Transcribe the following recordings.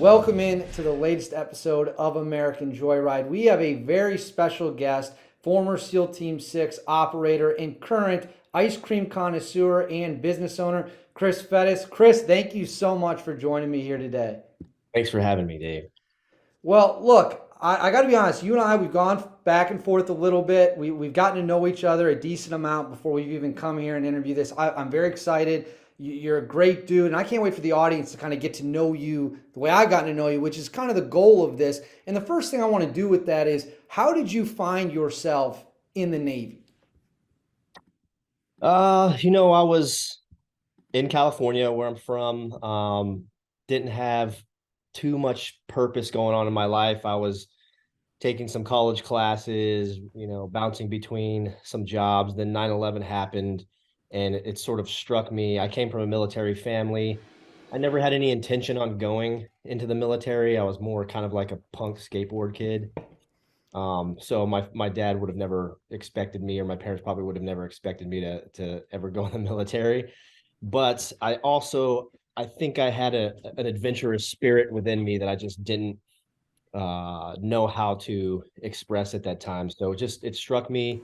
Welcome in to the latest episode of American Joyride. We have a very special guest, former SEAL Team 6 operator and current ice cream connoisseur and business owner, Chris Fettes. Chris, thank you so much for joining me here today. Thanks for having me, Dave. Well, look, I got to be honest. You and I, we've gone back and forth a little bit. We've gotten to know each other a decent amount before we've even come here and interview this. I'm very excited. You're a great dude, and I can't wait for the audience to kind of get to know you the way I got to know you, which is kind of the goal of this. And the first thing I want to do with that is, how did you find yourself in the Navy? I was in California where I'm from. Didn't have too much purpose going on in my life. I was taking some college classes, bouncing between some jobs. Then 9/11 happened and it sort of struck me. I came from a military family. I never had any intention on going into the military. I was more kind of like a punk skateboard kid. So my dad would have never expected me, or my parents probably would have never expected me to ever go in the military. But I think I had an adventurous spirit within me that I just didn't know how to express at that time. So it struck me.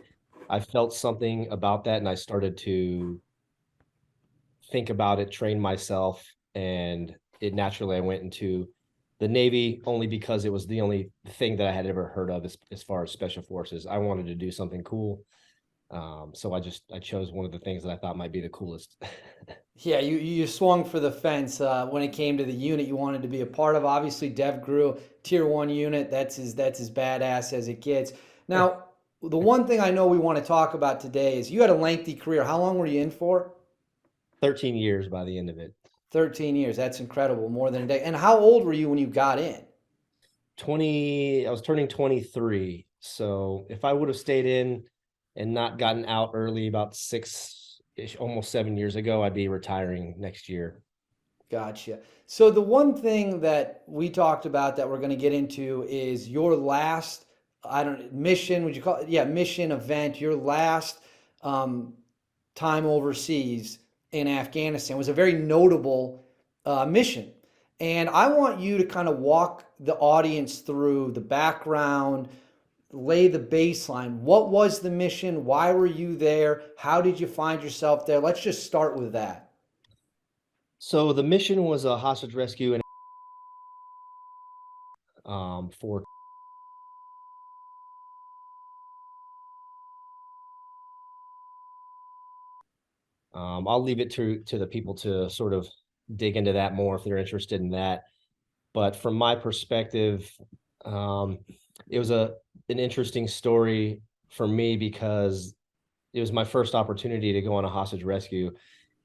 I felt something about that, and I started to think about it, train myself, and it naturally I went into the Navy only because it was the only thing that I had ever heard of as far as special forces. I wanted to do something cool. So I chose one of the things that I thought might be the coolest. Yeah, you swung for the fence when it came to the unit you wanted to be a part of. Obviously, DEVGRU, Tier 1 unit, that's as badass as it gets. Now, the one thing I know we want to talk about today is you had a lengthy career. How long were you in for? 13 years by the end of it. 13 years. That's incredible. More than a day. And how old were you when you got in? 20, I was turning 23. So if I would have stayed in and not gotten out early about 6-ish, almost 7 years ago, I'd be retiring next year. Gotcha. So the one thing that we talked about that we're going to get into is your last, I don't mission, would you call it? Yeah, mission event, your last um, time overseas in Afghanistan was a very notable mission. And I want you to kind of walk the audience through the background, lay the baseline. What was the mission? Why were you there? How did you find yourself there? Let's just start with that. So the mission was a hostage rescue and for I'll leave it to the people to sort of dig into that more if they're interested in that. But from my perspective, um, it was an interesting story for me because it was my first opportunity to go on a hostage rescue.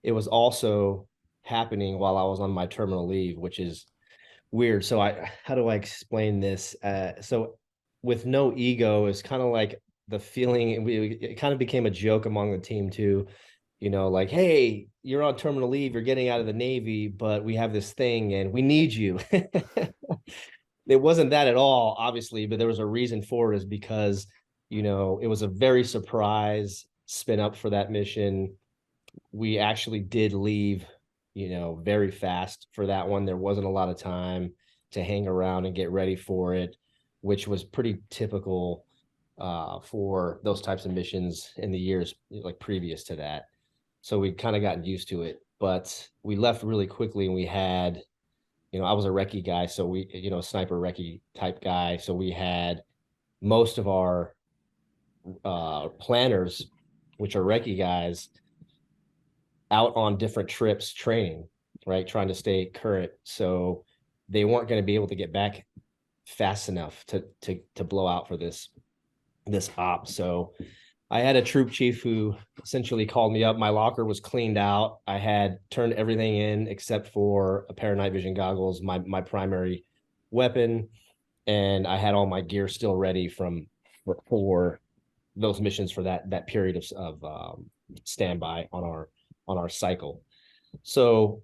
It was also happening while I was on my terminal leave, which is weird. So how do I explain this? So with no ego, it's kind of like the feeling, it kind of became a joke among the team too, like, hey, you're on terminal leave, you're getting out of the Navy, but we have this thing and we need you. It wasn't that at all, obviously, but there was a reason for it, is because, it was a very surprise spin up for that mission. We actually did leave, very fast for that one. There wasn't a lot of time to hang around and get ready for it, which was pretty typical for those types of missions in the years like previous to that. So we kind of gotten used to it, but we left really quickly, and we had, I was a recce guy, so we, sniper recce type guy. So we had most of our planners, which are recce guys, out on different trips training, right? Trying to stay current. So they weren't going to be able to get back fast enough to blow out for this op. So I had a troop chief who essentially called me up. My locker was cleaned out. I had turned everything in except for a pair of night vision goggles, my primary weapon, and I had all my gear still ready for those missions for that period of standby on our cycle. So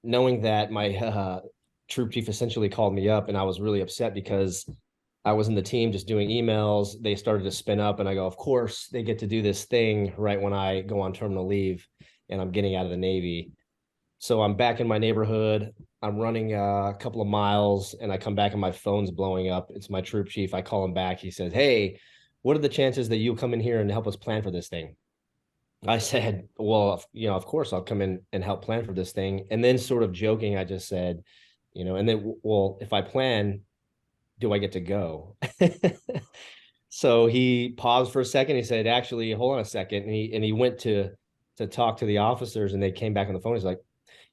knowing that, my troop chief essentially called me up, and I was really upset because I was in the team just doing emails. They started to spin up, and I go, of course, they get to do this thing right when I go on terminal leave and I'm getting out of the Navy. So I'm back in my neighborhood. I'm running a couple of miles and I come back and my phone's blowing up. It's my troop chief. I call him back. He says, "Hey, what are the chances that you'll come in here and help us plan for this thing?" I said, "Well, of course I'll come in and help plan for this thing." And then sort of joking, I just said, and then, "Well, if I plan, do I get to go?" So he paused for a second. He said, "Actually, hold on a second." And he went to talk to the officers, and they came back on the phone. He's like,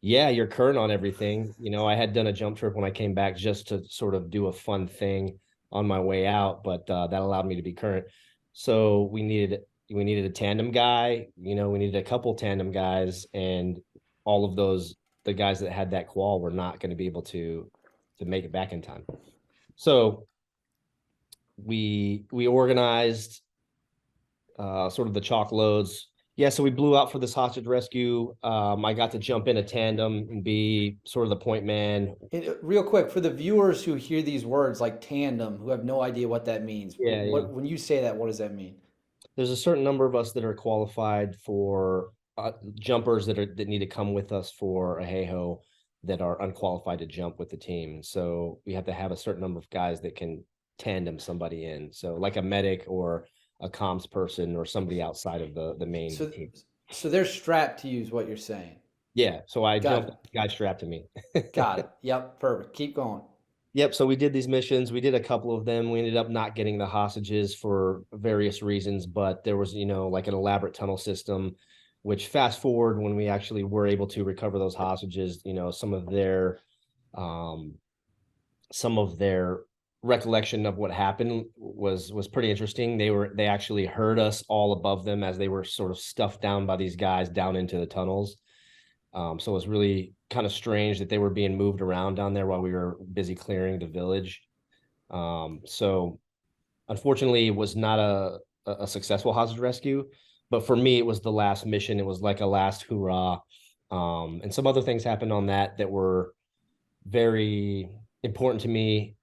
"Yeah, you're current on everything. I had done a jump trip when I came back just to sort of do a fun thing on my way out, but that allowed me to be current." So we needed a tandem guy. We needed a couple tandem guys, and all of the guys that had that qual were not going to be able to make it back in time. So we organized sort of the chalk loads. Yeah, so we blew out for this hostage rescue. I got to jump in a tandem and be sort of the point man. Real quick, for the viewers who hear these words like tandem, who have no idea what that means, Yeah, yeah. when you say that, what does that mean? There's a certain number of us that are qualified for jumpers that need to come with us for a hey-ho that are unqualified to jump with the team. So we have to have a certain number of guys that can tandem somebody in. So like a medic or a comms person or somebody outside of the main So, team. so they're strapped to you, is what you're saying. Yeah, so I Got jumped, it. guy strapped to me. Got it. Yep. Perfect. Keep going. Yep. So we did these missions. We did a couple of them. We ended up not getting the hostages for various reasons, but there was, like an elaborate tunnel system, which fast forward when we actually were able to recover those hostages, um, some of their recollection of what happened was pretty interesting. They actually heard us all above them as they were sort of stuffed down by these guys down into the tunnels. So it was really kind of strange that they were being moved around down there while we were busy clearing the village. So unfortunately, it was not a successful hostage rescue, but for me, it was the last mission. It was like a last hoorah. And some other things happened on that were very important to me,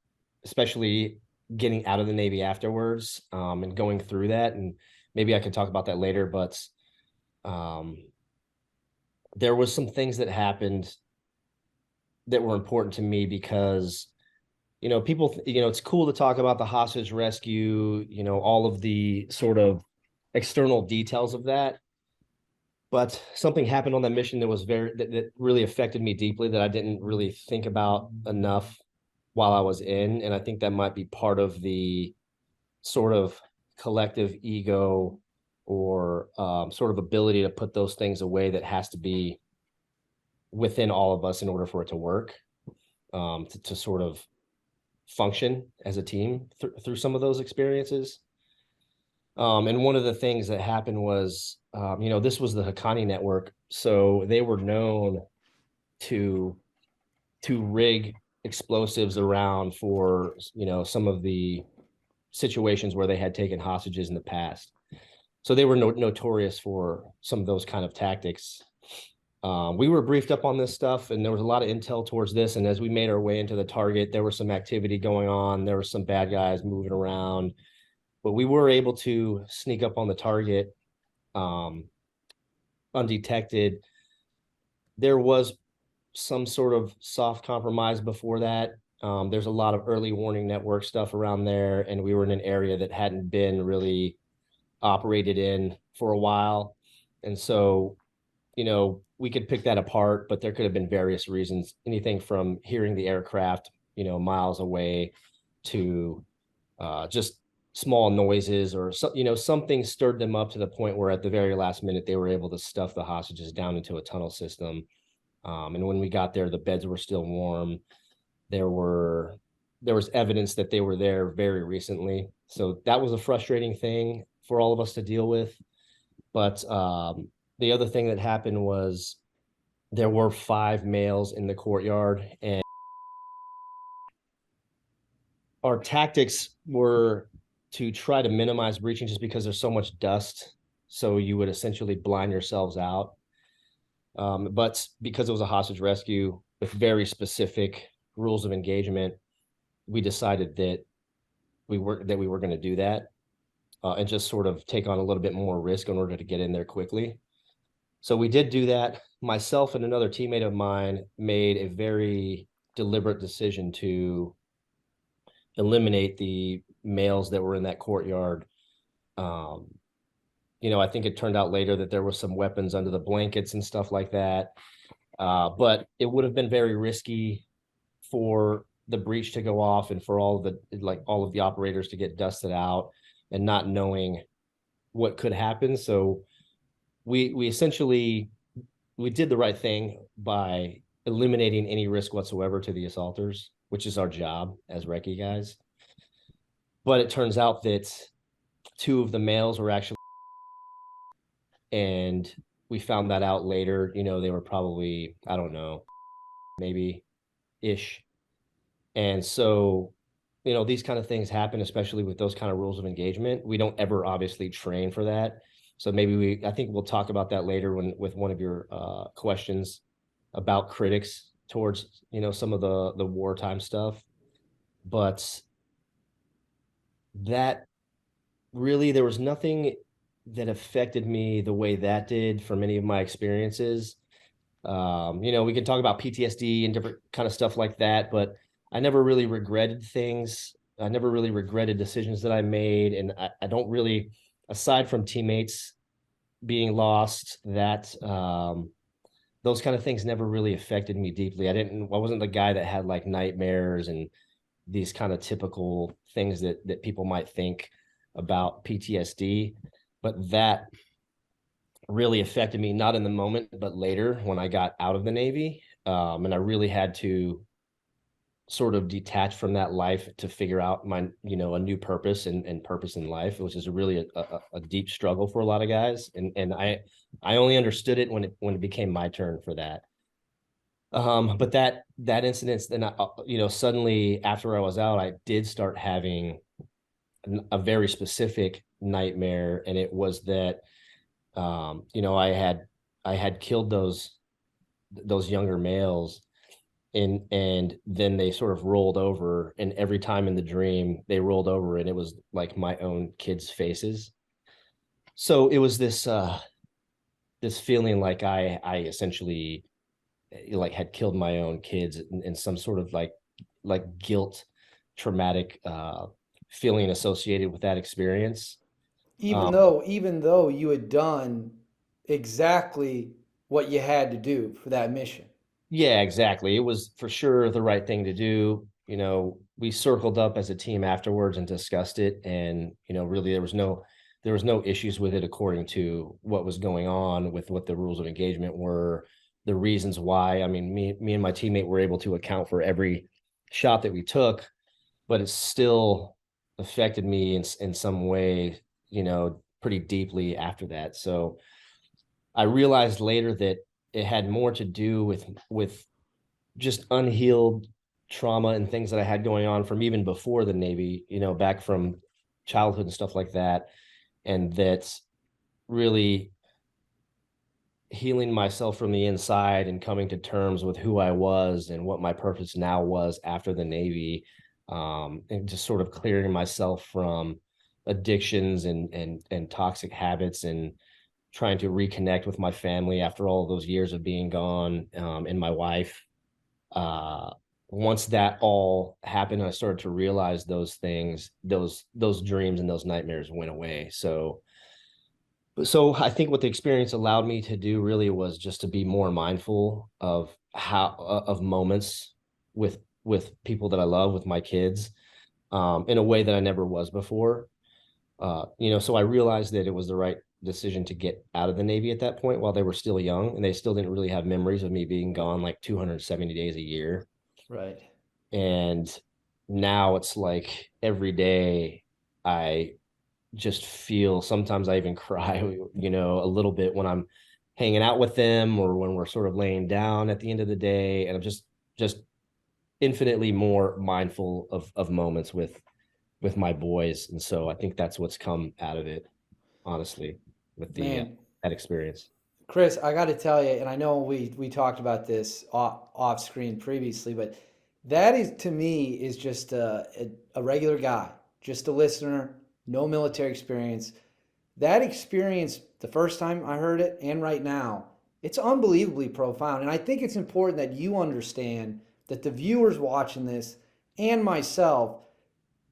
especially getting out of the Navy afterwards, and going through that. And maybe I can talk about that later, but um, there was some things that happened that were important to me because people, it's cool to talk about the hostage rescue, all of the sort of external details of that, but something happened on that mission that really affected me deeply that I didn't really think about enough while I was in. And I think that might be part of the sort of collective ego or sort of ability to put those things away that has to be within all of us in order for it to work, to sort of function as a team through some of those experiences. And one of the things that happened was, this was the Haqqani network, so they were known to rig explosives around for some of the situations where they had taken hostages in the past. So they were notorious for some of those kind of tactics. We were briefed up on this stuff, and there was a lot of intel towards this. And as we made our way into the target, there was some activity going on. There were some bad guys moving around, but we were able to sneak up on the target undetected. There was some sort of soft compromise before that. There's a lot of early warning network stuff around there, and we were in an area that hadn't been really operated in for a while. And so we could pick that apart, but there could have been various reasons, anything from hearing the aircraft, miles away to just small noises or something stirred them up to the point where at the very last minute, they were able to stuff the hostages down into a tunnel system. And when we got there, the beds were still warm. There was evidence that they were there very recently. So that was a frustrating thing for all of us to deal with. But the other thing that happened was there were 5 males in the courtyard, and our tactics were to try to minimize breaching just because there's so much dust. So you would essentially blind yourselves out. But because it was a hostage rescue with very specific rules of engagement, we decided that we were going to do that, and just sort of take on a little bit more risk in order to get in there quickly. So we did do that. Myself and another teammate of mine made a very deliberate decision to eliminate the males that were in that courtyard. Um, I think it turned out later that there were some weapons under the blankets and stuff like that. But it would have been very risky for the breach to go off and for all of the operators to get dusted out and not knowing what could happen. So we essentially we did the right thing by eliminating any risk whatsoever to the assaulters, which is our job as recce guys. But it turns out that two of the males were actually, and we found that out later. They were probably, I don't know, maybe ish. And so, these kind of things happen, especially with those kind of rules of engagement. We don't ever obviously train for that. So I think we'll talk about that later with one of your questions about critics towards, some of the wartime stuff. But that really, there was nothing that affected me the way that did from any of my experiences. We can talk about PTSD and different kind of stuff like that, but I never really regretted things. I never really regretted decisions that I made. And I don't really, aside from teammates being lost, that those kind of things never really affected me deeply. I wasn't the guy that had like nightmares and these kind of typical things that people might think about PTSD, but that really affected me, not in the moment, but later when I got out of the Navy. And I really had to sort of detach from that life to figure out a new purpose and purpose in life, which is really a deep struggle for a lot of guys. And I only understood it when it became my turn for that. But that incident, then suddenly after I was out, I did start having a very specific nightmare, and it was that I had killed those younger males, and then they sort of rolled over, and every time in the dream they rolled over and it was like my own kids' faces. So it was this feeling like I essentially like had killed my own kids, and some sort of like guilt, traumatic feeling associated with that experience. Even though you had done exactly what you had to do for that mission. Yeah, exactly. It was for sure the right thing to do. We circled up as a team afterwards and discussed it, and really there was no issues with it according to what was going on with what the rules of engagement were, the reasons why. I mean, me and my teammate were able to account for every shot that we took, but it still affected me in some way, pretty deeply after that. So I realized later that it had more to do with just unhealed trauma and things that I had going on from even before the Navy, back from childhood and stuff like that. And that's really healing myself from the inside and coming to terms with who I was and what my purpose now was after the Navy. And just sort of clearing myself from addictions and toxic habits, and trying to reconnect with my family after all of those years of being gone, and my wife. uh Once that all happened, I started to realize those things, those dreams and those nightmares went away. So I think what the experience allowed me to do really was just to be more mindful of of moments with people that I love, with my kids, in a way that I never was before. So I realized that it was the right decision to get out of the Navy at that point while they were still young, and they still didn't really have memories of me being gone like 270 days a year. Right. And now it's like every day I just feel, sometimes I even cry, a little bit when I'm hanging out with them or when we're sort of laying down at the end of the day. And I'm just infinitely more mindful of moments with my boys. And so I think that's what's come out of it, honestly, with the Man, that experience. Chris, I got to tell you, and I know we talked about this off screen previously, but that is to me is just a regular guy, just a listener, no military experience. That experience, the first time I heard it and right now, It's unbelievably profound. And I think it's important that you understand that the viewers watching this and myself,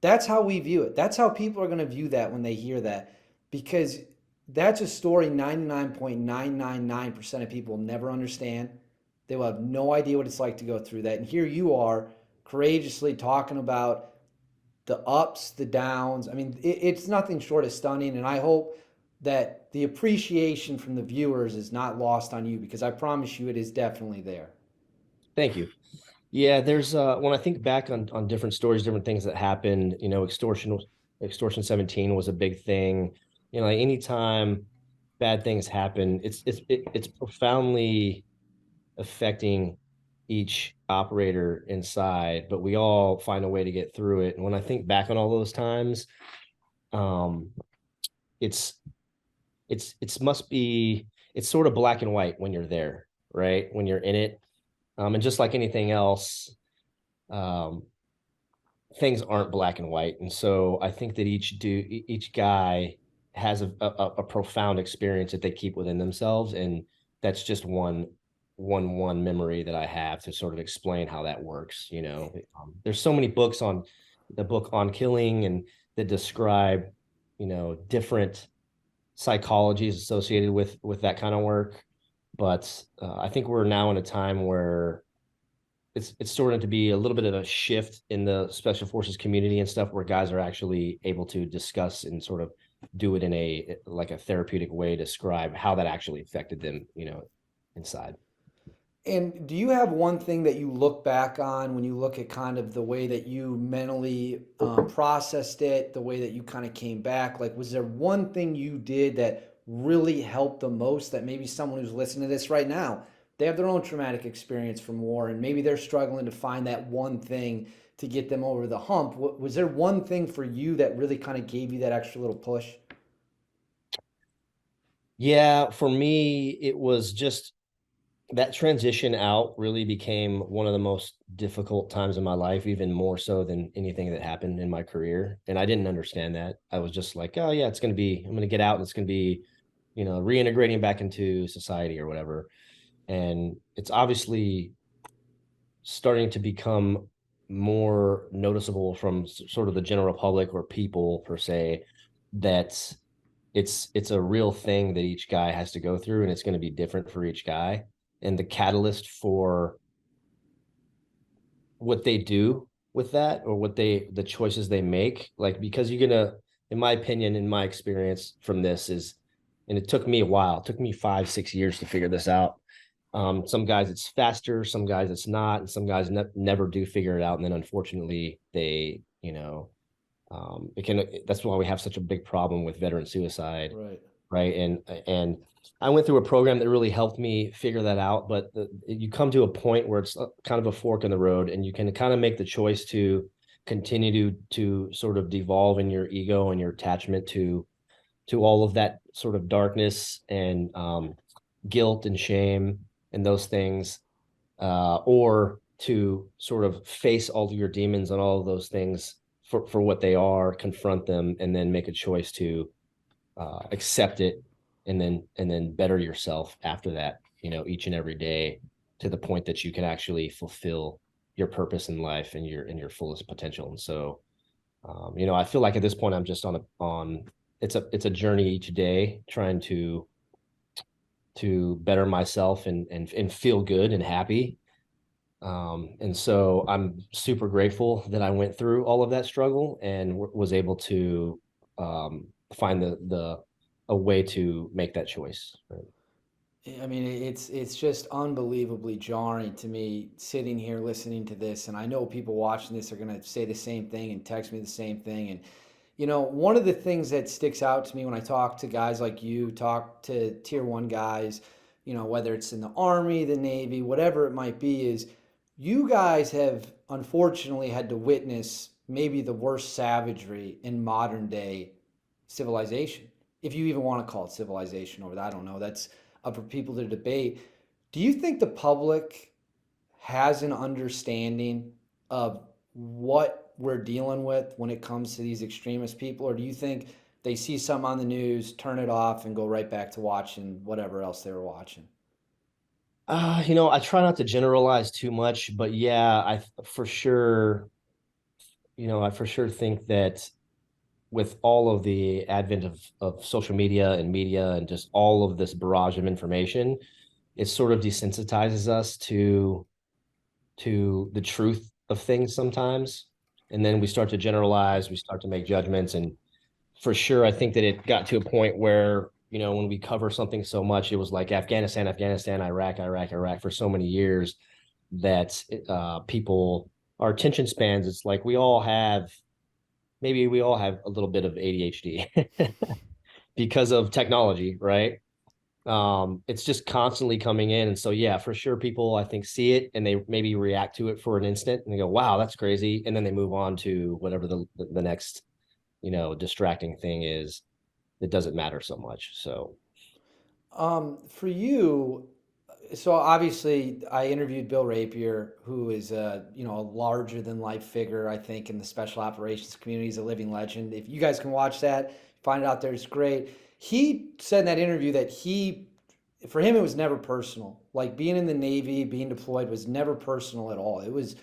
that's how we view it. That's how people are going to view that when they hear that. Because that's a story 99.999% of people will never understand. They will have no idea what it's like to go through that. And here you are courageously talking about the ups, the downs. I mean, it's nothing short of stunning. And I hope that the appreciation from the viewers is not lost on you, because I promise you it is definitely there. Thank you. Yeah, there's when I think back on different stories, different things that happened, extortion 17 was a big thing. Like anytime bad things happen, it's profoundly affecting each operator inside, but we all find a way to get through it. And when I think back on all those times, um, it's it's sort of black and white when you're there, right? When you're in it. And just like anything else, um, things aren't black and white. And so I think that each guy has a profound experience that they keep within themselves. And that's just one memory that I have to sort of explain how that works. There's so many books on the book on killing and that describe, different psychologies associated with that kind of work. But I think we're now in a time where it's starting to be a little bit of a shift in the special forces community and stuff, where guys are actually able to discuss and sort of do it in a therapeutic way, describe how that actually affected them, inside. And do you have one thing that you look back on when you look at kind of the way that you mentally processed it, the way that you kind of came back? Like, was there one thing you did that really helped the most, that maybe someone who's listening to this right now, they have their own traumatic experience from war and maybe they're struggling to find that one thing to get them over the hump? Was there one thing for you that really kind of gave you that extra little push? Yeah, for me, it was just that transition out really became one of the most difficult times in my life, even more so than anything that happened in my career. And I didn't understand that. I was just like, oh yeah, I'm going to get out and it's going to be, reintegrating back into society or whatever. And it's obviously starting to become more noticeable from sort of the general public or people per se, that it's a real thing that each guy has to go through, and it's going to be different for each guy. And the catalyst for what they do with that, or the choices they make, like, because you're gonna, in my opinion, in my experience from this is, and it took me a while, it took me 5-6 years to figure this out. Some guys it's faster, some guys it's not, and some guys never do figure it out, and then unfortunately they, that's why we have such a big problem with veteran suicide. Right. Right. And I went through a program that really helped me figure that out. But you come to a point where it's kind of a fork in the road, and you can kind of make the choice to continue to sort of devolve in your ego and your attachment to all of that sort of darkness and guilt and shame and those things, or to sort of face all of your demons and all of those things for what they are, confront them, and then make a choice to accept it, and then better yourself after that, each and every day, to the point that you can actually fulfill your purpose in life and your fullest potential. And so, I feel like at this point I'm just on it's a journey each day, trying to better myself and feel good and happy. And so I'm super grateful that I went through all of that struggle and was able to find a way to make that choice. Right? I mean, it's just unbelievably jarring to me sitting here listening to this, and I know people watching this are going to say the same thing and text me the same thing. And one of the things that sticks out to me when I talk to guys like you, talk to tier one guys, whether it's in the Army, the Navy, whatever it might be, is you guys have unfortunately had to witness maybe the worst savagery in modern day civilization, if you even want to call it civilization over that. I don't know. That's up for people to debate. Do you think the public has an understanding of what we're dealing with when it comes to these extremist people? Or do you think they see something on the news, turn it off, and go right back to watching whatever else they were watching? I try not to generalize too much, but yeah, for sure, I for sure think that with all of the advent of social media and just all of this barrage of information, it sort of desensitizes us to the truth of things sometimes. And then we start to generalize, we start to make judgments. And for sure, I think that it got to a point where, when we cover something so much, it was like Afghanistan, Afghanistan, Iraq, Iraq, Iraq for so many years that people, our attention spans, it's like maybe we all have a little bit of ADHD because of technology, right? It's just constantly coming in. And so, yeah, for sure, people I think see it and they maybe react to it for an instant and they go, wow, that's crazy. And then they move on to whatever the next, distracting thing is that doesn't matter so much. So, For you, so obviously I interviewed Bill Rapier, who is a larger than life figure, I think, in the special operations community. He's a living legend. If you guys can watch that, find it out there, it's great. He said in that interview that for him, it was never personal. Like being in the Navy, being deployed was never personal at all. It was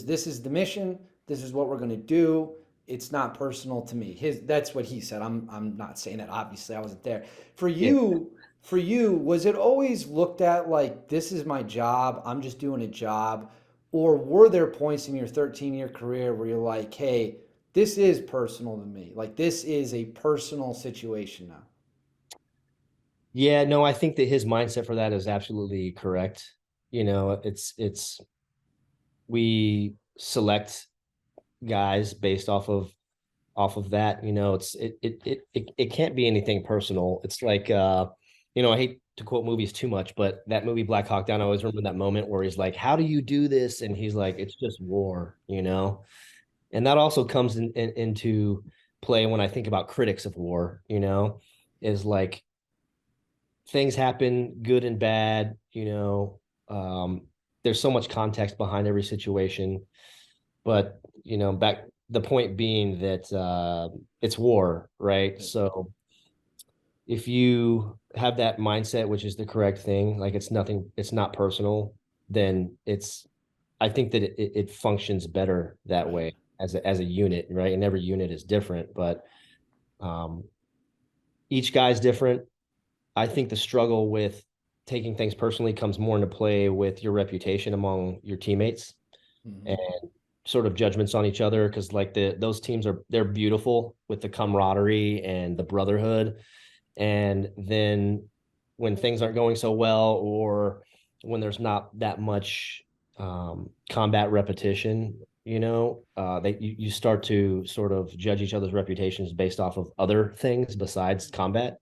this is the mission. This is what we're going to do. It's not personal to me. That's what he said. I'm not saying that. Obviously, I wasn't there. For yeah. you, for you, was it always looked at like this is my job? I'm just doing a job, or were there points in your 13-year career where you're like, hey, this is personal to me. Like this is a personal situation now. Yeah, no, I think that his mindset for that is absolutely correct. It's we select guys based off of that. It can't be anything personal. It's like I hate to quote movies too much, but that movie Black Hawk Down, I always remember that moment where he's like, how do you do this? And he's like, it's just war. And that also comes into play when I think about critics of war, is like things happen, good and bad. There's so much context behind every situation, but back the point being that it's war, right? So if you have that mindset, which is the correct thing, like it's not personal, then I think that it functions better that Right. way as a unit, right? And every unit is different, but um, each guy's different. I think the struggle with taking things personally comes more into play with your reputation among your teammates Mm-hmm. and sort of judgments on each other, because like those teams they're beautiful with the camaraderie and the brotherhood. And then when things aren't going so well, or when there's not that much combat repetition, you start to sort of judge each other's reputations based off of other things besides combat.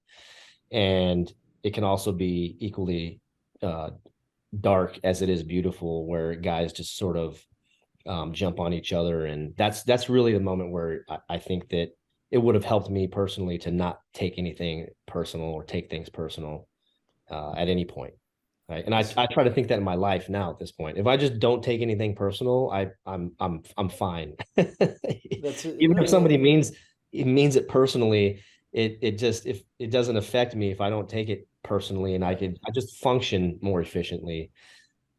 And it can also be equally uh, dark as it is beautiful, where guys just sort of jump on each other. And that's really the moment where I think that it would have helped me personally to not take anything personal or take things personal at any point. Right. And That's I try to think that in my life now at this point. If I just don't take anything personal, I'm fine. that's Even if somebody means it personally, it just if it doesn't affect me if I don't take it personally, and right. I just function more efficiently.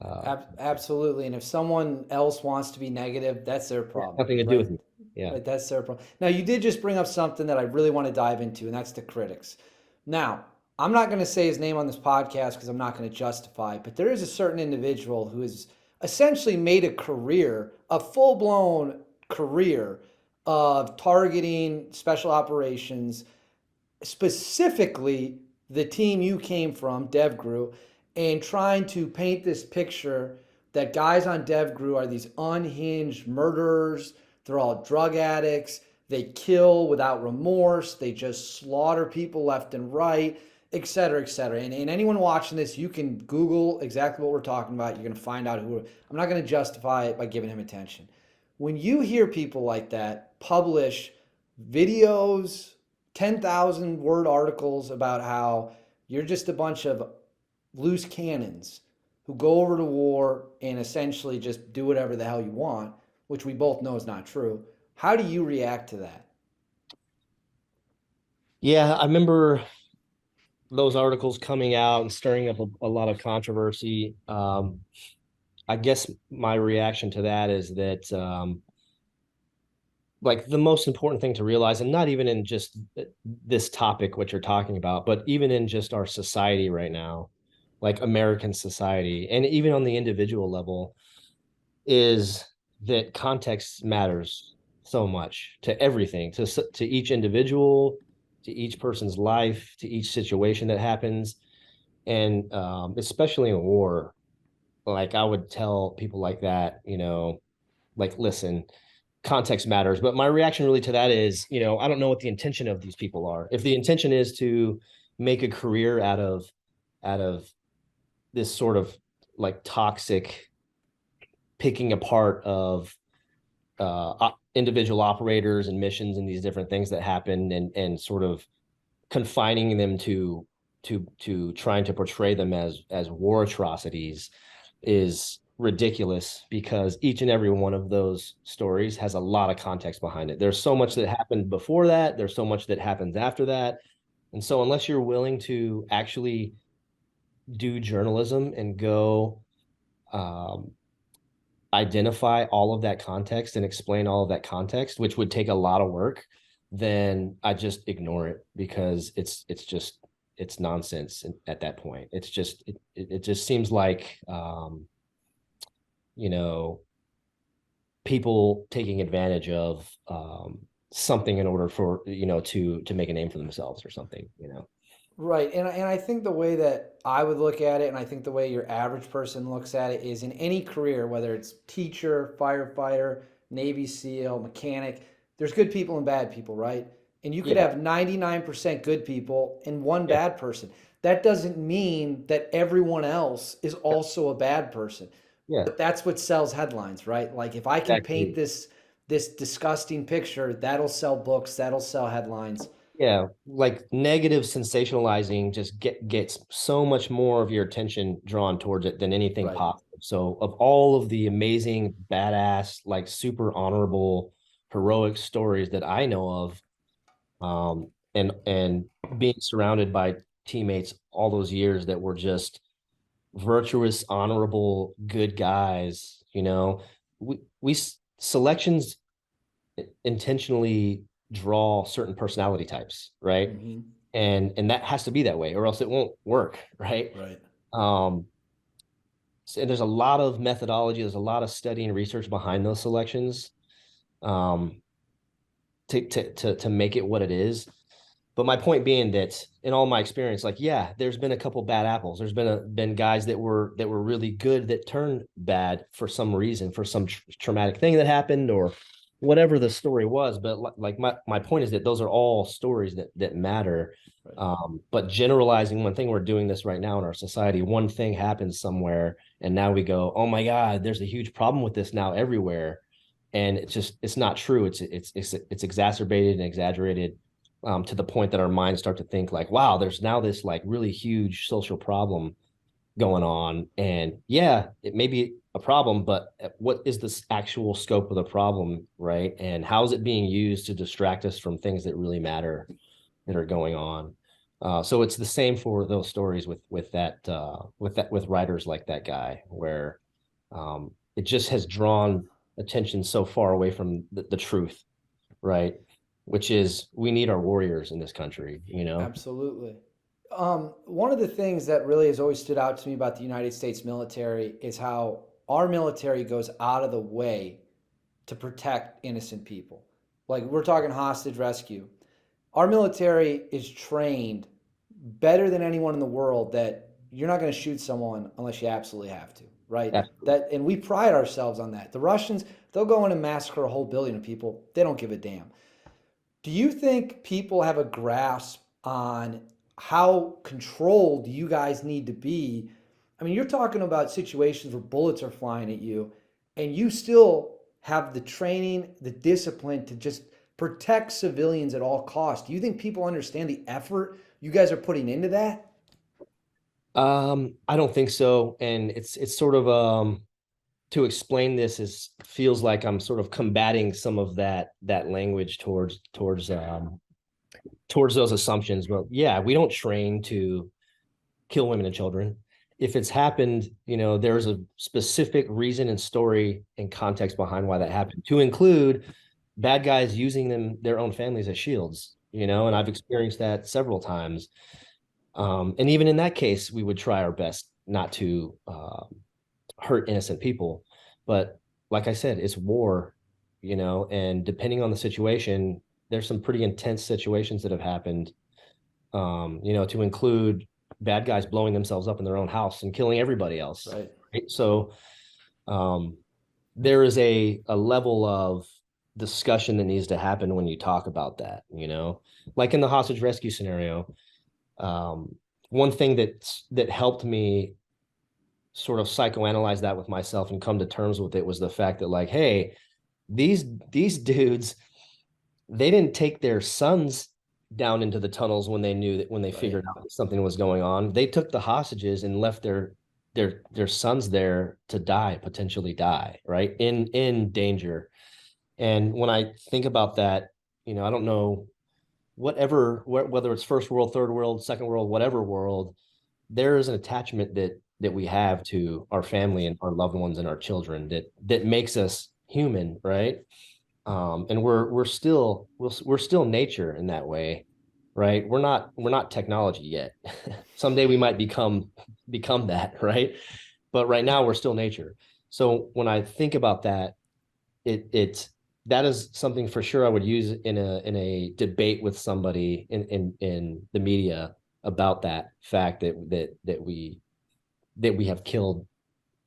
Uh, Absolutely. And if someone else wants to be negative, that's their problem, Nothing to do right? with me. Yeah. Right. That's their problem. Now, you did just bring up something that I really want to dive into, and that's the critics. Now, I'm not going to say his name on this podcast because I'm not going to justify it, but there is a certain individual who has essentially made a career, a full blown career of targeting special operations, specifically the team you came from, DEVGRU, and trying to paint this picture that guys on DEVGRU are these unhinged murderers. They're all drug addicts. They kill without remorse. They just slaughter people left and right, et cetera, et cetera. And anyone watching this, you can Google exactly what we're talking about. You're going to find out who. I'm not going to justify it by giving him attention. When you hear people like that publish videos, 10,000 word articles about how you're just a bunch of loose cannons who go over to war and essentially just do whatever the hell you want, which we both know is not true. How do you react to that? Yeah, I remember those articles coming out and stirring up a lot of controversy. I guess my reaction to that is that like the most important thing to realize, and not even in just this topic, what you're talking about, but even in just our society right now, like American society, and even on the individual level, is that context matters so much to everything, to each individual, to each person's life, to each situation that happens. And especially in war, like I would tell people like that, like, listen, context matters. But my reaction really to that is, I don't know what the intention of these people are. If the intention is to make a career out of this sort of like toxic picking apart of individual operators and missions and these different things that happen, and sort of confining them to trying to portray them as war atrocities, is ridiculous, because each and every one of those stories has a lot of context behind it. There's so much that happened before that, there's so much that happens after that. And so unless you're willing to actually do journalism and go um, identify all of that context and explain all of that context, which would take a lot of work, then I just ignore it, because it's nonsense at that point. It just seems like you know people taking advantage of something in order for to make a name for themselves or something. Right. And I think the way that I would look at it, and I think the way your average person looks at it, is in any career, whether it's teacher, firefighter, Navy SEAL, mechanic, there's good people and bad people, right? And you could Yeah, have 99% good people and one yeah, bad person. That doesn't mean that everyone else is also a bad person. yeah, But that's what sells headlines, right? Like if I can paint exactly. this disgusting picture, that'll sell books, that'll sell headlines. Yeah, like negative sensationalizing just gets so much more of your attention drawn towards it than anything Right. positive. So of all of the amazing, badass, like super honorable, heroic stories that I know of, and being surrounded by teammates all those years that were just virtuous, honorable, good guys, we selections intentionally draw certain personality types, right? Hmm. And that has to be that way, or else it won't work, right? Right. um and there's a lot of methodology, there's a lot of study and research behind those selections, um to make it what it is. But my point being that in all my experience, like, yeah, there's been a couple bad apples. There's been guys that were really good that turned bad for some reason, for some traumatic thing that happened, or whatever the story was. But like my point is that those are all stories that matter. Right. But generalizing, one thing, we're doing this right now in our society, one thing happens somewhere, and now we go, oh my God, there's a huge problem with this now everywhere. And it's not true. It's exacerbated and exaggerated, to the point that our minds start to think like, wow, there's now this like really huge social problem going on. And yeah, it may be a problem, but what is this actual scope of the problem, right? And how is it being used to distract us from things that really matter that are going on? So it's the same for those stories with writers like that guy, where it just has drawn attention so far away from the truth, right? Which is, we need our warriors in this country. Absolutely. One of the things that really has always stood out to me about the United States military is how our military goes out of the way to protect innocent people. Like we're talking hostage rescue. Our military is trained better than anyone in the world that you're not going to shoot someone unless you absolutely have to, right? Absolutely. That and we pride ourselves on that. The Russians, they'll go in and massacre a whole billion of people. They don't give a damn. Do you think people have a grasp on how controlled you guys need to be? I mean, you're talking about situations where bullets are flying at you, and you still have the training, the discipline to just protect civilians at all costs. Do you think people understand the effort you guys are putting into that? I don't think so. And it's sort of to explain this is feels like I'm sort of combating some of that language towards towards those assumptions. But yeah, we don't train to kill women and children. If it's happened, there's a specific reason and story and context behind why that happened, to include bad guys using their own families as shields, and I've experienced that several times. And even in that case, we would try our best not to hurt innocent people. But like I said, it's war, and depending on the situation, there's some pretty intense situations that have happened, to include bad guys blowing themselves up in their own house and killing everybody else. Right. So there is a level of discussion that needs to happen when you talk about that, like in the hostage rescue scenario. One thing that helped me sort of psychoanalyze that with myself and come to terms with it was the fact that, like, hey, these dudes, they didn't take their sons down into the tunnels when they figured out that something was going on. They took the hostages and left their sons there to potentially die, right? In danger. And when I think about that, I don't know, whether it's first world, third world, second world, whatever world, there is an attachment that we have to our family and our loved ones and our children that makes us human, right? And we're still nature in that way, right? We're not technology yet. Someday we might become that, right? But right now we're still nature. So when I think about that, that is something for sure I would use in a debate with somebody in the media about that fact that we have killed,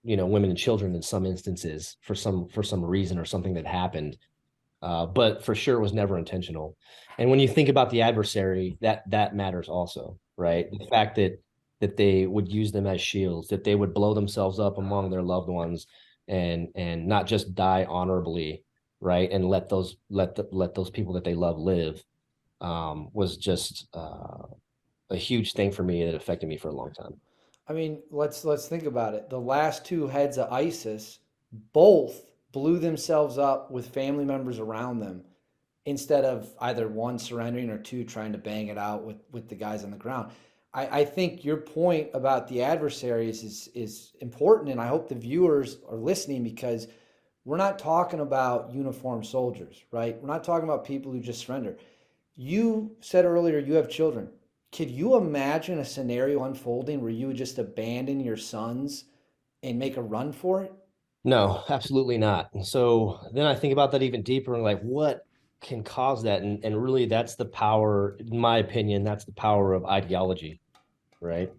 women and children in some instances for some reason or something that happened. But for sure it was never intentional. And when you think about the adversary, that matters also, right? The fact that they would use them as shields, that they would blow themselves up among their loved ones and not just die honorably, right? And let those people that they love live, was just a huge thing for me that affected me for a long time. I mean, let's think about it. The last two heads of ISIS both blew themselves up with family members around them instead of either one surrendering or two trying to bang it out with the guys on the ground. I think your point about the adversaries is important, and I hope the viewers are listening, because we're not talking about uniformed soldiers, right? We're not talking about people who just surrender. You said earlier you have children. Could you imagine a scenario unfolding where you would just abandon your sons and make a run for it? No, absolutely not. And so then I think about that even deeper and, like, what can cause that? And really that's the power, in my opinion, that's the power of ideology, right?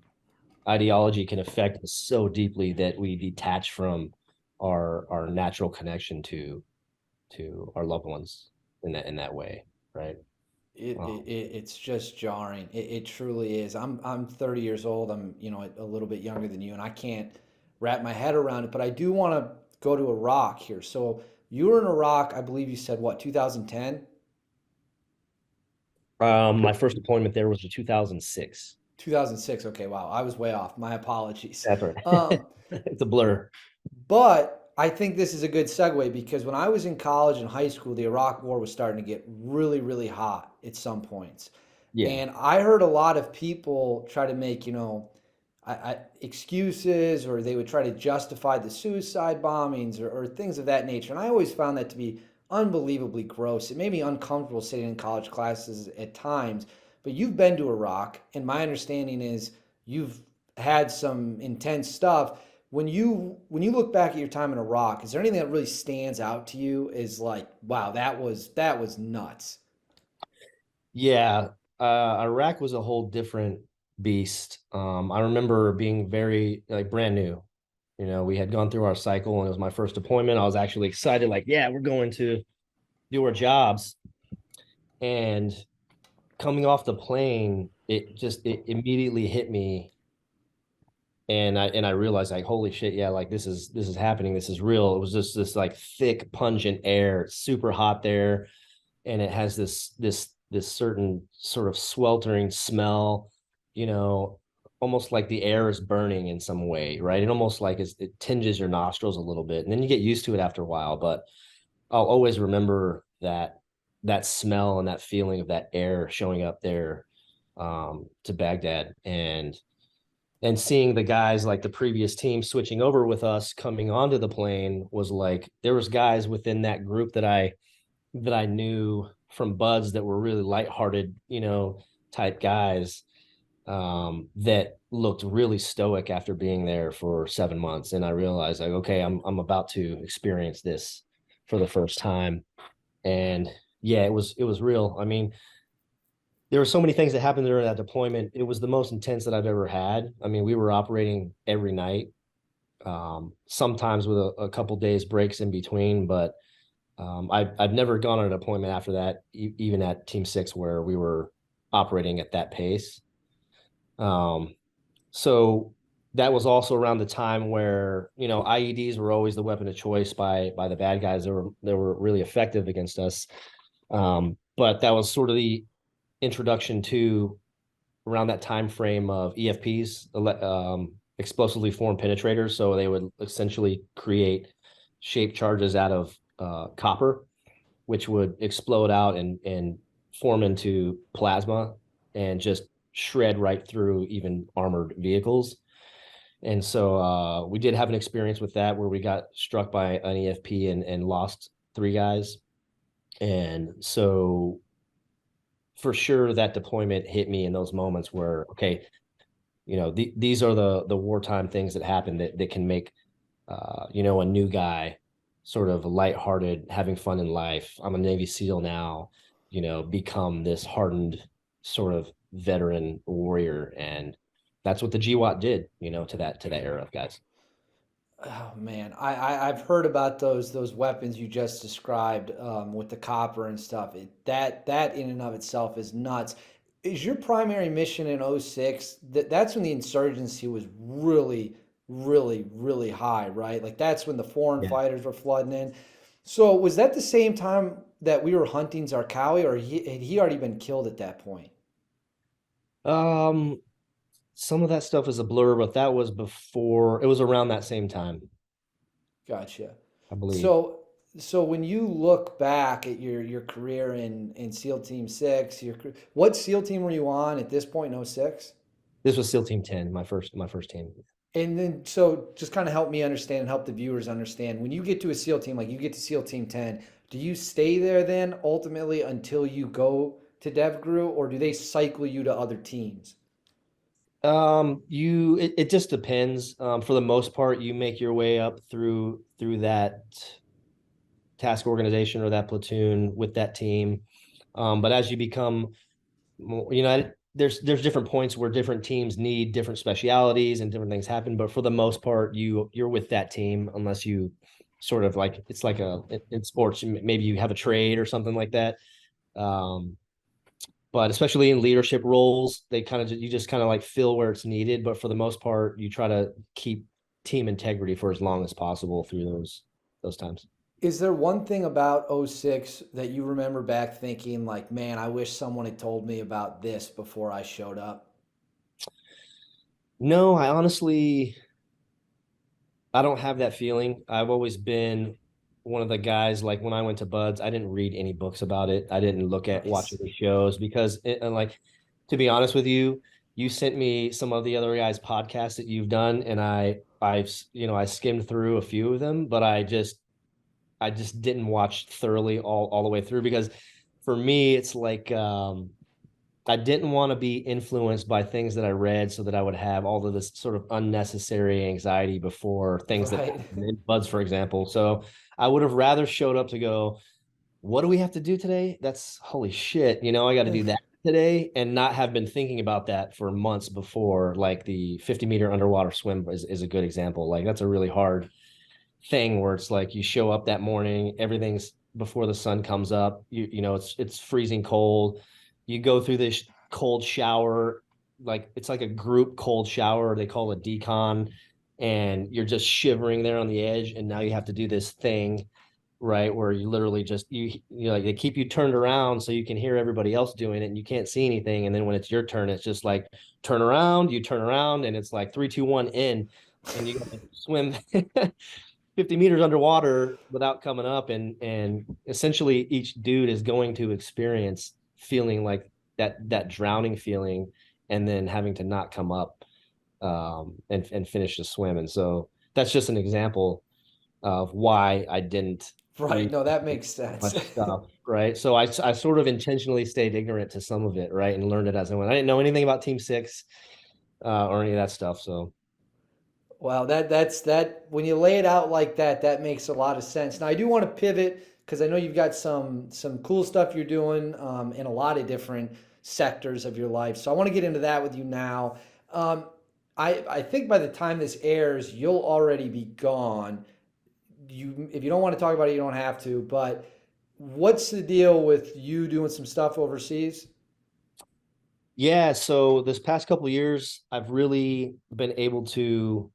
Ideology can affect us so deeply that we detach from our natural connection to our loved ones in that way, right? It's just jarring. It truly is. I'm 30 years old. I'm a little bit younger than you, and I can't wrap my head around it. But I do want to go to Iraq here. So you were in Iraq, I believe you said what, 2010? My first deployment there was in 2006. 2006. Okay, wow, I was way off. My apologies. That's right. Um, It's a blur. But I think this is a good segue, because when I was in college and high school, the Iraq War was starting to get really, really hot at some points. Yeah. And I heard a lot of people try to make, excuses, or they would try to justify the suicide bombings, or things of that nature. And I always found that to be unbelievably gross. It made me uncomfortable sitting in college classes at times. But you've been to Iraq, and my understanding is you've had some intense stuff. When you look back at your time in Iraq, is there anything that really stands out to you as like, wow, that was nuts? Yeah. Iraq was a whole different beast. I remember being very, like, brand new. We had gone through our cycle and it was my first deployment. I was actually excited, like, yeah, we're going to do our jobs. And coming off the plane, it immediately hit me. And I realized, like, holy shit, yeah, like, this is happening. This is real. It was just this, like, thick, pungent air. It's super hot there. And it has this certain sort of sweltering smell, almost like the air is burning in some way, right? It almost like it tinges your nostrils a little bit, and then you get used to it after a while. But I'll always remember that smell and that feeling of that air showing up there to Baghdad, and seeing the guys like the previous team switching over with us coming onto the plane was like there was guys within that group that I knew from buds that were really lighthearted, type guys that looked really stoic after being there for 7 months. And I realized like, okay, I'm about to experience this for the first time. And yeah, it was real. I mean, there were so many things that happened during that deployment. It was the most intense that I've ever had. I mean, we were operating every night, sometimes with a couple days breaks in between, but I've never gone on a deployment after that, even at Team 6, where we were operating at that pace. So that was also around the time where IEDs were always the weapon of choice by the bad guys. They were really effective against us. But that was sort of the introduction to around that time frame of EFPs, explosively formed penetrators. So they would essentially create shaped charges out of copper, which would explode out and form into plasma and just shred right through even armored vehicles. And so we did have an experience with that where we got struck by an EFP and lost 3 guys. And so for sure that deployment hit me in those moments where, okay, these are the wartime things that happen that can make a new guy sort of lighthearted, having fun in life. I'm a Navy SEAL now, become this hardened sort of veteran warrior. And that's what the GWAT did, to that era of guys. Oh man, I've heard about those weapons you just described with the copper and stuff. That in and of itself is nuts. Is your primary mission in '06? That's when the insurgency was really, really, really high, right? Like that's when the foreign Yeah. fighters were flooding in. So was that the same time that we were hunting Zarqawi, or had he already been killed at that point? Um, some of that stuff is a blur, but that was before, it was around that same time, Gotcha. I believe. So, so when you look back at your career in SEAL Team Six, what SEAL team were you on at this point in '06? This was SEAL Team 10, my first team. And then, so just kind of help me understand and help the viewers understand. When you get to a SEAL team, like you get to SEAL Team 10, do you stay there then ultimately until you go to DEVGRU, or do they cycle you to other teams? It just depends. For the most part, you make your way up through that task organization or that platoon with that team. But as you become more, there's different points where different teams need different specialities and different things happen. But for the most part, you're with that team unless you sort of like it's like in sports, maybe you have a trade or something like that. Um, but especially in leadership roles, you just kind of like fill where it's needed. But for the most part, you try to keep team integrity for as long as possible through those times. Is there one thing about '06 that you remember back thinking like, man, I wish someone had told me about this before I showed up? No, I don't have that feeling. I've always been one of the guys, like when I went to Buds, I didn't read any books about it. I didn't watch Nice. any shows because and like to be honest with you, you sent me some of the other guys' podcasts that you've done, and I skimmed through a few of them, but I just didn't watch thoroughly all the way through because for me it's like I didn't want to be influenced by things that I read so that I would have all of this sort of unnecessary anxiety before things that Right. happen in Buds, for example. So I would have rather showed up to go, what do we have to do today? That's holy shit. I got to do that today and not have been thinking about that for months before. Like the 50-meter underwater swim is a good example. Like that's a really hard thing where it's like you show up that morning, everything's before the sun comes up. It's freezing cold. You go through this cold shower, like it's like a group cold shower. They call it decon, and you're just shivering there on the edge. And now you have to do this thing, right, where you literally just like they keep you turned around so you can hear everybody else doing it, and you can't see anything. And then when it's your turn, it's just like you turn around, and it's like 3, 2, 1 in, and you got to swim. 50 meters underwater without coming up, and essentially each dude is going to experience feeling like that drowning feeling, and then having to not come up and finish the swim. And so that's just an example of why I didn't Right. read No, that makes sense. much stuff, right? So I sort of intentionally stayed ignorant to some of it, right, and learned it as I went. I didn't know anything about Team Six or any of that stuff. So Wow, that when you lay it out like that, that makes a lot of sense. Now I do want to pivot because I know you've got some cool stuff you're doing in a lot of different sectors of your life. So I want to get into that with you now. Um, I think by the time this airs, you'll already be gone. You if you don't want to talk about it, you don't have to. But what's the deal with you doing some stuff overseas? yeah, so this past couple of years, I've really been able to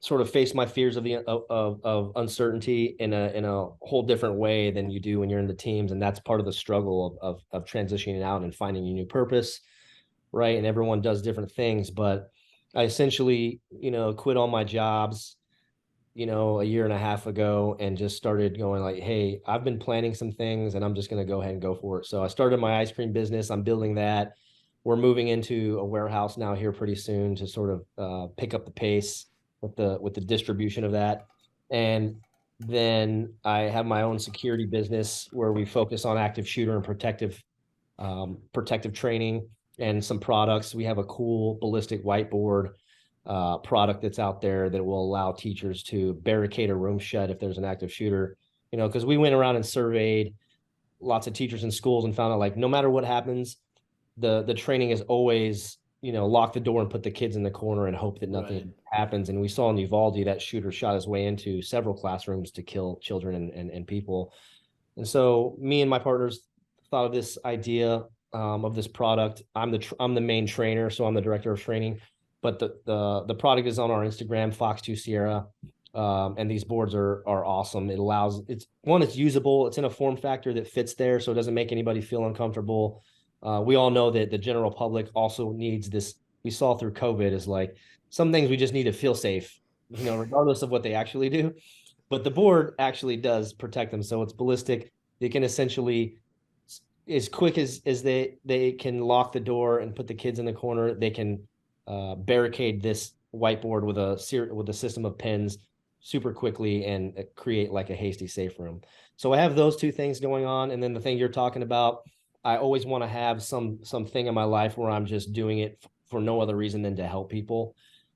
sort of face my fears of the of uncertainty in a whole different way than you do when you're in the teams, and that's part of the struggle of transitioning out and finding a new purpose, right? And everyone does different things, but I essentially, quit all my jobs, a year and a half ago, and just started going like, hey, I've been planning some things and I'm just going to go ahead and go for it. So I started my ice cream business. I'm building that. We're moving into a warehouse now here pretty soon to sort of pick up the pace with the distribution of that. And then I have my own security business where we focus on active shooter and protective training and some products. We have a cool ballistic whiteboard product that's out there that will allow teachers to barricade a room shut if there's an active shooter. Because we went around and surveyed lots of teachers in schools and found out like no matter what happens, the training is always lock the door and put the kids in the corner and hope that Right. nothing happens. And we saw in Uvalde that shooter shot his way into several classrooms to kill children and people. And so me and my partners thought of this idea of this product. I'm the main trainer, so I'm the director of training. But the product is on our Instagram, Fox2 Sierra, and these boards are awesome. It's usable. It's in a form factor that fits there, so it doesn't make anybody feel uncomfortable. We all know that the general public also needs this. We saw through COVID is like some things we just need to feel safe, regardless of what they actually do. But the board actually does protect them. So it's ballistic. They can essentially, as quick as they can lock the door and put the kids in the corner, they can barricade this whiteboard with a system of pins super quickly and create like a hasty safe room. So I have those two things going on, and then the thing you're talking about, I always want to have something in my life where I'm just doing it for no other reason than to help people.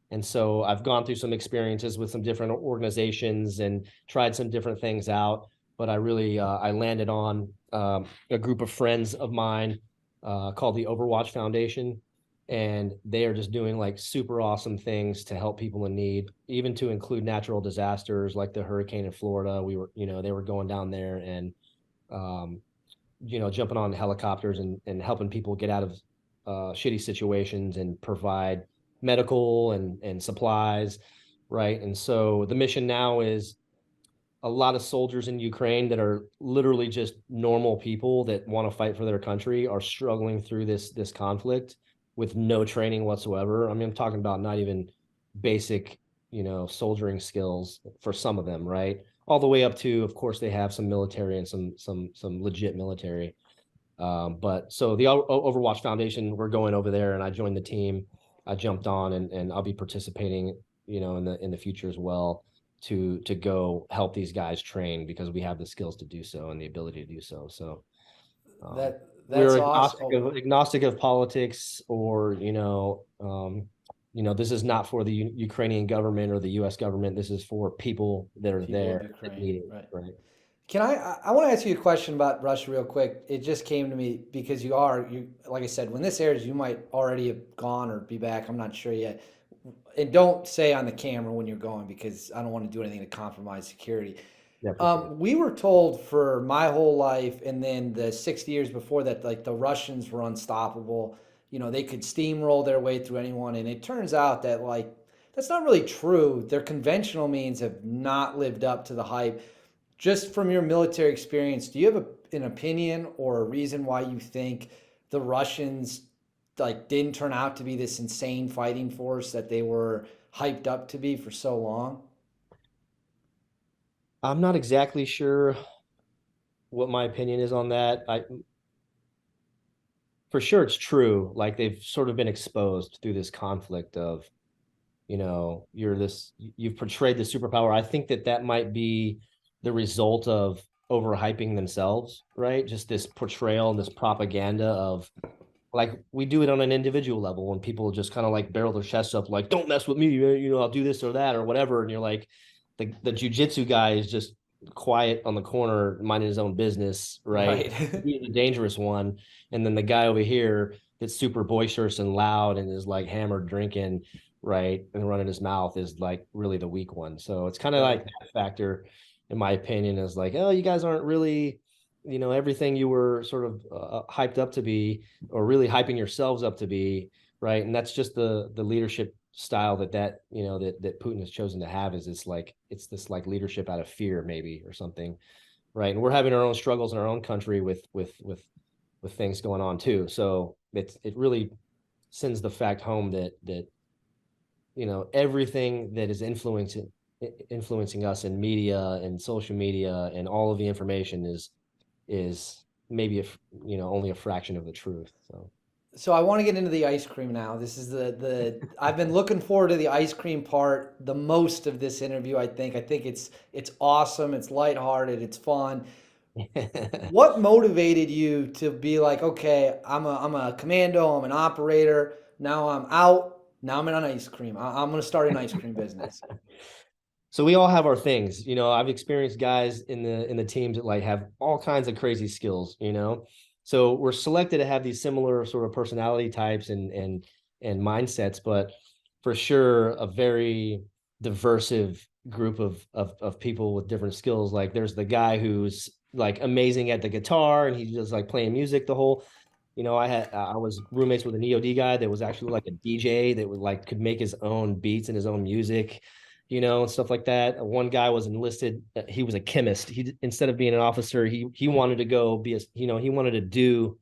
And so I've gone through some experiences with some different organizations and tried some different things out. But I really I landed on a group of friends of mine called the Overwatch Foundation, and they are just doing like super awesome things to help people in need, even to include natural disasters like the hurricane in Florida. They were going down there and um, jumping on helicopters and helping people get out of shitty situations and provide medical and supplies, right? And so the mission now is a lot of soldiers in Ukraine that are literally just normal people that want to fight for their country are struggling through this conflict with no training whatsoever. I mean, I'm talking about not even basic, soldiering skills for some of them, right? All the way up to, of course, they have some military and some legit military. But so the Overwatch Foundation, we're going over there, and I joined the team. I jumped on, and I'll be participating, in the future as well to go help these guys train because we have the skills to do so and the ability to do so. So That's we're awesome. Oh, agnostic of politics or this is not for the Ukrainian government or the U.S. government. This is for people that are people of there that Ukraine, need it, right? right? Can I want to ask you a question about Russia real quick. It just came to me because you like I said, when this airs, you might already have gone or be back. I'm not sure yet. And don't say on the camera when you're going because I don't want to do anything to compromise security. Yeah, appreciate it. We were told for my whole life, and then the 60 years before that, like the Russians were unstoppable. They could steamroll their way through anyone, and it turns out that like that's not really true. Their conventional means have not lived up to the hype. Just from your military experience, do you have an opinion or a reason why you think the Russians like didn't turn out to be this insane fighting force that they were hyped up to be for so long? I'm not exactly sure what my opinion is on that. For sure it's true. Like they've sort of been exposed through this conflict of, you've portrayed the superpower. I think that that might be the result of overhyping themselves, right? Just this portrayal and this propaganda of, like, we do it on an individual level when people just kind of like barrel their chests up, like, don't mess with me, I'll do this or that or whatever. And you're like, the jujitsu guy is just quiet on the corner, minding his own business, right? Right. He's the dangerous one. And then the guy over here that's super boisterous and loud and is like hammered drinking, right, and running his mouth is like really the weak one. So it's kind of like Right. that factor, in my opinion, is like, oh, you guys aren't really, everything you were sort of hyped up to be, or really hyping yourselves up to be, right? And that's just the leadership style that Putin has chosen to have, is it's this like leadership out of fear, maybe, or something, right? And we're having our own struggles in our own country with things going on too. So it really sends the fact home that everything that is influencing us in media and social media and all of the information is maybe only a fraction of the truth. So So I want to get into the ice cream now. This is the I've been looking forward to the ice cream part the most of this interview, I think. I think it's awesome, it's lighthearted, it's fun. What motivated you to be like, okay, I'm a commando, I'm an operator, now I'm out, now I'm in an ice cream. I'm gonna start an ice cream business. so we all have our things. I've experienced guys in the teams that like have all kinds of crazy skills. So we're selected to have these similar sort of personality types and mindsets, but for sure a very diversive group of people with different skills. Like there's the guy who's like amazing at the guitar and he's just like playing music the whole. I was roommates with an EOD guy that was actually like a DJ that would like could make his own beats and his own music, and stuff like that. One guy was enlisted. He was a chemist. He, instead of being an officer, he wanted to go be he wanted to do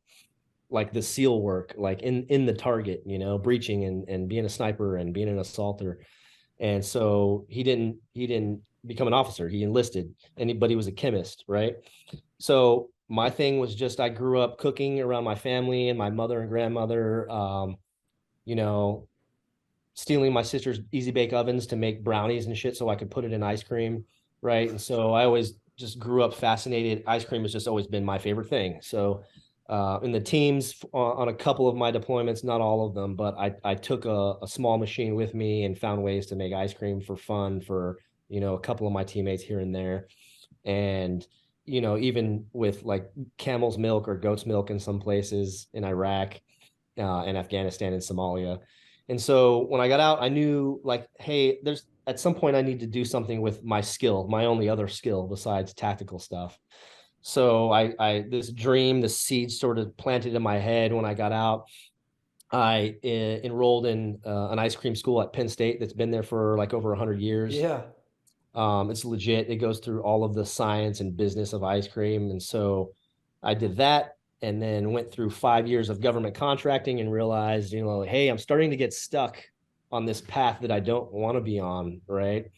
like the SEAL work, like in the target, breaching and being a sniper and being an assaulter. And so he didn't become an officer. He enlisted, but he was a chemist, right? So my thing was just I grew up cooking around my family and my mother and grandmother. You know, Stealing my sister's easy bake ovens to make brownies and shit so I could put it in ice cream, right? And so I always just grew up fascinated. Ice cream has just always been my favorite thing. So in the teams on a couple of my deployments, not all of them, but I took a small machine with me and found ways to make ice cream for fun for, a couple of my teammates here and there. And, even with like camel's milk or goat's milk in some places in Iraq and Afghanistan and Somalia. And so when I got out, I knew like, hey, there's at some point I need to do something with my skill, my only other skill besides tactical stuff. So this dream, the seed sort of planted in my head when I got out. I enrolled in an ice cream school at Penn State that's been there for like over 100 years. Yeah. It's legit. It goes through all of the science and business of ice cream. And so I did that and then went through 5 years of government contracting and realized, hey, I'm starting to get stuck on this path that I don't want to be on, right?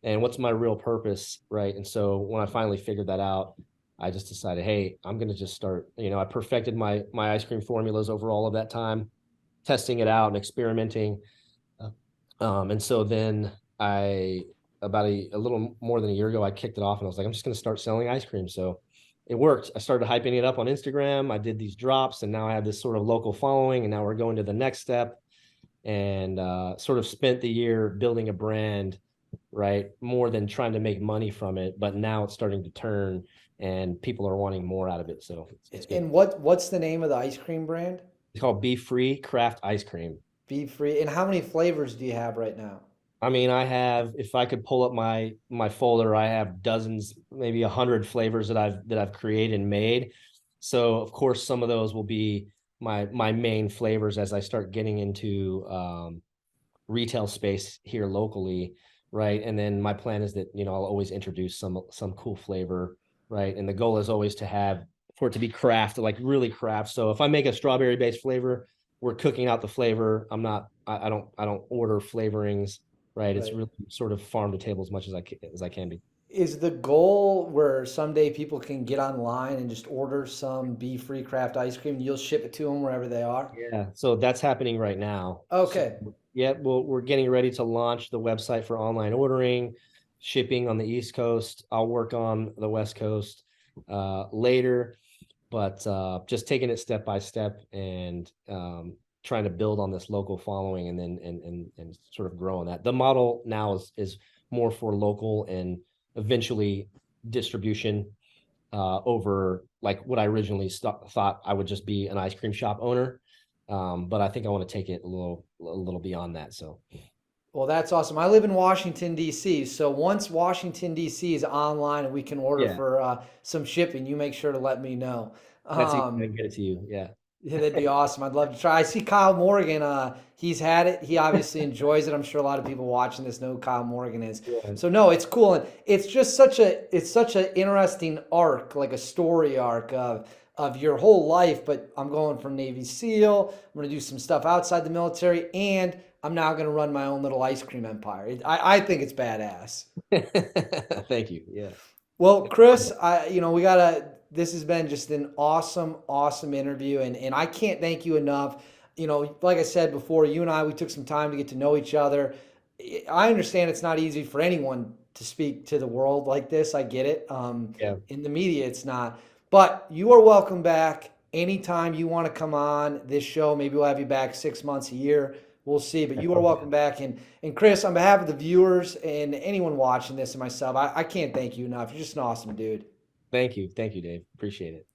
And what's my real purpose, right? And so when I finally figured that out, I just decided, hey, I'm going to just start, I perfected my ice cream formulas over all of that time, testing it out and experimenting. And so then about a little more than a year ago, I kicked it off and I was like, I'm just going to start selling ice cream. So it worked. I started hyping it up on Instagram. I did these drops and now I have this sort of local following. And now we're going to the next step and sort of spent the year building a brand, right? More than trying to make money from it. But now it's starting to turn and people are wanting more out of it. So it's good. And what's the name of the ice cream brand? It's called Be Free Craft Ice Cream. Be free. And how many flavors do you have right now? I mean, if I could pull up my folder, I have dozens, maybe 100 flavors that I've created and made. So of course, some of those will be my main flavors as I start getting into retail space here locally, right? And then my plan is that I'll always introduce some cool flavor, right? And the goal is always for it to be craft, like really craft. So if I make a strawberry based flavor, we're cooking out the flavor. I don't order flavorings, right? It's Right. really sort of farm to table as much as I can be. is the goal where someday people can get online and just order some bee-free craft ice cream and you'll ship it to them wherever they are? Yeah, so that's happening right now. So Okay. yeah, we're getting ready to launch the website for online ordering, shipping on the East Coast. I'll work on the West Coast later, but just taking it step by step and trying to build on this local following and then and sort of grow on that. The model now is more for local and eventually distribution over like what I originally thought I would just be an ice cream shop owner. But I think I want to take it a little beyond that. So Well, that's awesome. I live in Washington, D.C. So once Washington, D.C. is online and we can order yeah, for some shipping, you make sure to let me know. that's I can Um, get it to you. Yeah. yeah, that'd be awesome. I'd love to try. I see Kyle Morgan. He's had it. He obviously enjoys it. I'm sure a lot of people watching this know who Kyle Morgan is. Yeah. So no, it's cool, and it's just such an interesting arc, like a story arc of your whole life. But I'm going from Navy SEAL. I'm going to do some stuff outside the military, and I'm now going to run my own little ice cream empire. I think it's badass. Thank you. Yeah. Well, Chris, we gotta. This has been just an awesome, awesome interview, and I can't thank you enough. Like I said before, you and I, we took some time to get to know each other. I understand it's not easy for anyone to speak to the world like this. I get it. Yeah. In the media, it's not. But you are welcome back anytime you want to come on this show. Maybe we'll have you back 6 months, a year. We'll see. But you are welcome back. And Chris, on behalf of the viewers and anyone watching this and myself, I can't thank you enough. You're just an awesome dude. Thank you. Thank you, Dave. Appreciate it.